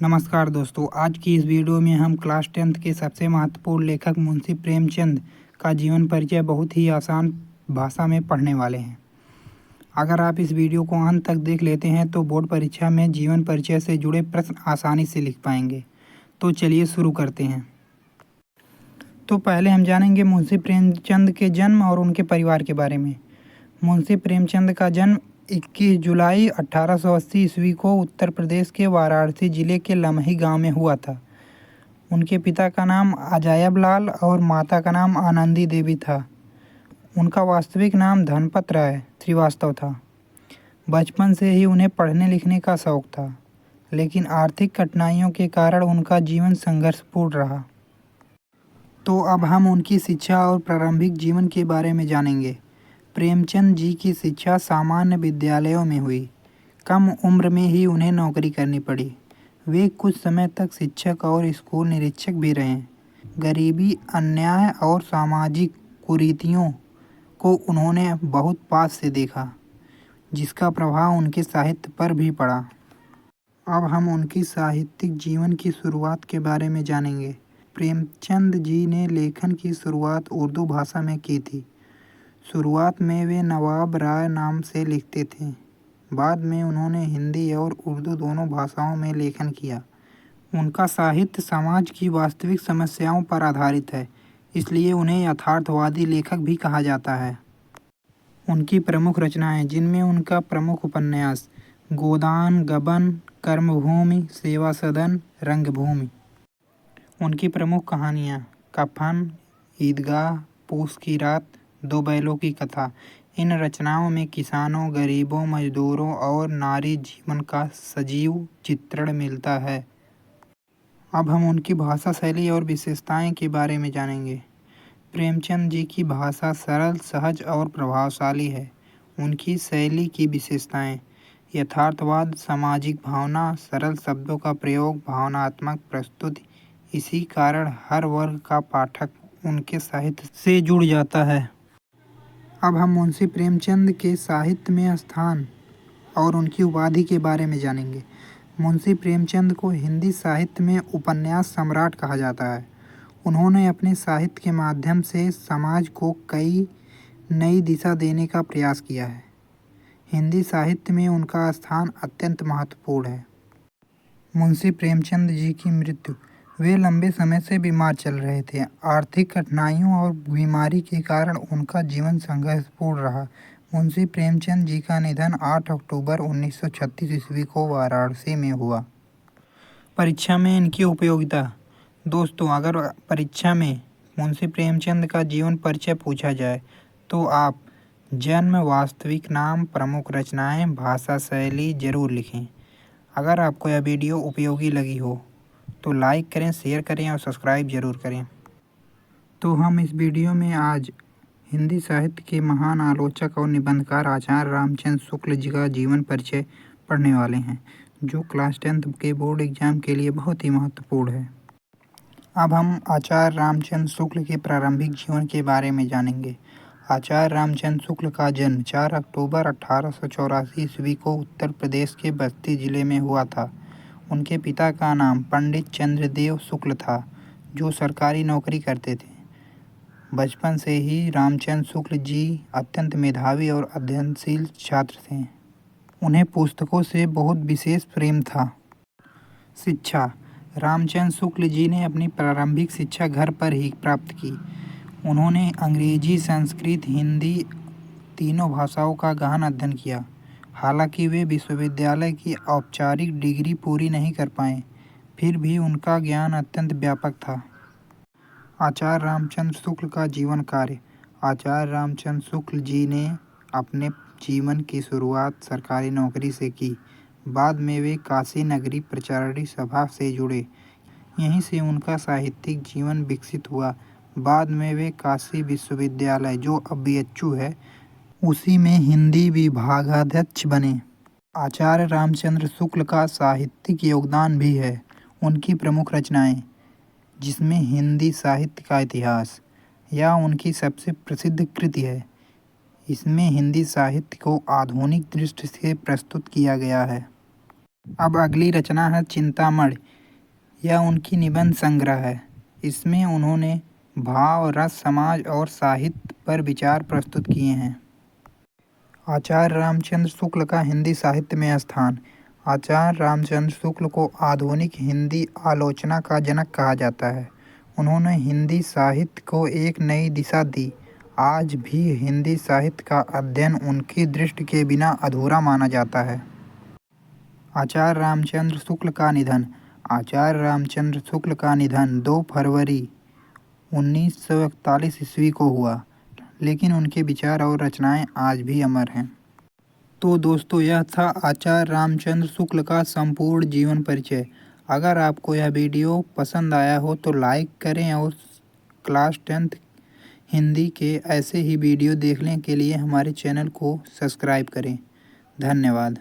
नमस्कार दोस्तों, आज की इस वीडियो में हम क्लास 10th के सबसे महत्वपूर्ण लेखक मुंशी प्रेमचंद का जीवन परिचय बहुत ही आसान भाषा में पढ़ने वाले हैं। अगर आप इस वीडियो को अंत तक देख लेते हैं तो बोर्ड परीक्षा में जीवन परिचय से जुड़े प्रश्न आसानी से लिख पाएंगे। तो चलिए शुरू करते हैं। तो पहले हम जानेंगे मुंशी प्रेमचंद के जन्म और उनके परिवार के बारे में। मुंशी प्रेमचंद का जन्म 21 जुलाई 1880 ईस्वी को उत्तर प्रदेश के वाराणसी जिले के लमही गांव में हुआ था। उनके पिता का नाम अजायब लाल और माता का नाम आनंदी देवी था। उनका वास्तविक नाम धनपत राय श्रीवास्तव था। बचपन से ही उन्हें पढ़ने लिखने का शौक था, लेकिन आर्थिक कठिनाइयों के कारण उनका जीवन संघर्षपूर्ण रहा। तो अब हम उनकी शिक्षा और प्रारंभिक जीवन के बारे में जानेंगे। प्रेमचंद जी की शिक्षा सामान्य विद्यालयों में हुई। कम उम्र में ही उन्हें नौकरी करनी पड़ी। वे कुछ समय तक शिक्षक और स्कूल निरीक्षक भी रहे। गरीबी, अन्याय और सामाजिक कुरीतियों को उन्होंने बहुत पास से देखा, जिसका प्रभाव उनके साहित्य पर भी पड़ा। अब हम उनकी साहित्यिक जीवन की शुरुआत के बारे में जानेंगे। प्रेमचंद जी ने लेखन की शुरुआत उर्दू भाषा में की थी। शुरुआत में वे नवाब राय नाम से लिखते थे। बाद में उन्होंने हिंदी और उर्दू दोनों भाषाओं में लेखन किया। उनका साहित्य समाज की वास्तविक समस्याओं पर आधारित है, इसलिए उन्हें यथार्थवादी लेखक भी कहा जाता है। उनकी प्रमुख रचनाएं, जिनमें उनका प्रमुख उपन्यास गोदान, गबन, कर्मभूमि, सेवा सदन, रंगभूमि। उनकी प्रमुख कहानियाँ कफन, ईदगाह, पूस की रात, दो बैलों की कथा। इन रचनाओं में किसानों, गरीबों, मजदूरों और नारी जीवन का सजीव चित्रण मिलता है। अब हम उनकी भाषा शैली और विशेषताएं के बारे में जानेंगे। प्रेमचंद जी की भाषा सरल, सहज और प्रभावशाली है। उनकी शैली की विशेषताएं यथार्थवाद, सामाजिक भावना, सरल शब्दों का प्रयोग, भावनात्मक प्रस्तुति। इसी कारण हर वर्ग का पाठक उनके साहित्य से जुड़ जाता है। अब हम मुंशी प्रेमचंद के साहित्य में स्थान और उनकी उपाधि के बारे में जानेंगे। मुंशी प्रेमचंद को हिंदी साहित्य में उपन्यास सम्राट कहा जाता है। उन्होंने अपने साहित्य के माध्यम से समाज को कई नई दिशा देने का प्रयास किया है। हिंदी साहित्य में उनका स्थान अत्यंत महत्वपूर्ण है। मुंशी प्रेमचंद जी की मृत्यु। वे लंबे समय से बीमार चल रहे थे। आर्थिक कठिनाइयों और बीमारी के कारण उनका जीवन संघर्षपूर्ण रहा। मुंशी प्रेमचंद जी का निधन 8 अक्टूबर 1936 ईस्वी को वाराणसी में हुआ। परीक्षा में इनकी उपयोगिता। दोस्तों, अगर परीक्षा में मुंशी प्रेमचंद का जीवन परिचय पूछा जाए तो आप जन्म, वास्तविक नाम, प्रमुख रचनाएं, भाषा शैली जरूर लिखें। अगर आपको यह वीडियो उपयोगी लगी हो तो लाइक करें, शेयर करें और सब्सक्राइब जरूर करें। तो हम इस वीडियो में आज हिंदी साहित्य के महान आलोचक और निबंधकार आचार्य रामचंद्र शुक्ल जी का जीवन परिचय पढ़ने वाले हैं, जो क्लास 10th के बोर्ड एग्जाम के लिए बहुत ही महत्वपूर्ण है। अब हम आचार्य रामचंद्र शुक्ल के प्रारंभिक जीवन के बारे में जानेंगे। आचार्य रामचंद्र शुक्ल का जन्म 4 अक्टूबर 1884 ईस्वी को उत्तर प्रदेश के बस्ती जिले में हुआ था। उनके पिता का नाम पंडित चंद्रदेव शुक्ल था, जो सरकारी नौकरी करते थे। बचपन से ही रामचंद्र शुक्ल जी अत्यंत मेधावी और अध्ययनशील छात्र थे। उन्हें पुस्तकों से बहुत विशेष प्रेम था। शिक्षा। रामचंद्र शुक्ल जी ने अपनी प्रारंभिक शिक्षा घर पर ही प्राप्त की। उन्होंने अंग्रेजी, संस्कृत, हिंदी तीनों भाषाओं का गहन अध्ययन किया। हालांकि वे विश्वविद्यालय की औपचारिक डिग्री पूरी नहीं कर पाए, फिर भी उनका ज्ञान अत्यंत व्यापक था। आचार्य रामचंद्र शुक्ल का जीवन कार्य। आचार्य रामचंद्र शुक्ल जी ने अपने जीवन की शुरुआत सरकारी नौकरी से की। बाद में वे काशी नगरी प्रचारणी सभा से जुड़े। यहीं से उनका साहित्यिक जीवन विकसित हुआ। बाद में वे काशी विश्वविद्यालय, जो अब BHU है, उसी में हिंदी विभागाध्यक्ष बने। आचार्य रामचंद्र शुक्ल का साहित्यिक योगदान भी है। उनकी प्रमुख रचनाएं, जिसमें हिंदी साहित्य का इतिहास, यह उनकी सबसे प्रसिद्ध कृति है। इसमें हिंदी साहित्य को आधुनिक दृष्टि से प्रस्तुत किया गया है। अब अगली रचना है चिंतामणि। यह उनकी निबंध संग्रह है। इसमें उन्होंने भाव, रस, समाज और साहित्य पर विचार प्रस्तुत किए हैं। आचार्य रामचंद्र शुक्ल का हिंदी साहित्य में स्थान। आचार्य रामचंद्र शुक्ल को आधुनिक हिंदी आलोचना का जनक कहा जाता है। उन्होंने हिंदी साहित्य को एक नई दिशा दी। आज भी हिंदी साहित्य का अध्ययन उनकी दृष्टि के बिना अधूरा माना जाता है। आचार्य रामचंद्र शुक्ल का निधन। आचार्य रामचंद्र शुक्ल का निधन 2 फरवरी 1941 ईस्वी को हुआ, लेकिन उनके विचार और रचनाएं आज भी अमर हैं। तो दोस्तों, यह था आचार्य रामचंद्र शुक्ल का संपूर्ण जीवन परिचय। अगर आपको यह वीडियो पसंद आया हो तो लाइक करें और क्लास 10th हिंदी के ऐसे ही वीडियो देखने के लिए हमारे चैनल को सब्सक्राइब करें। धन्यवाद।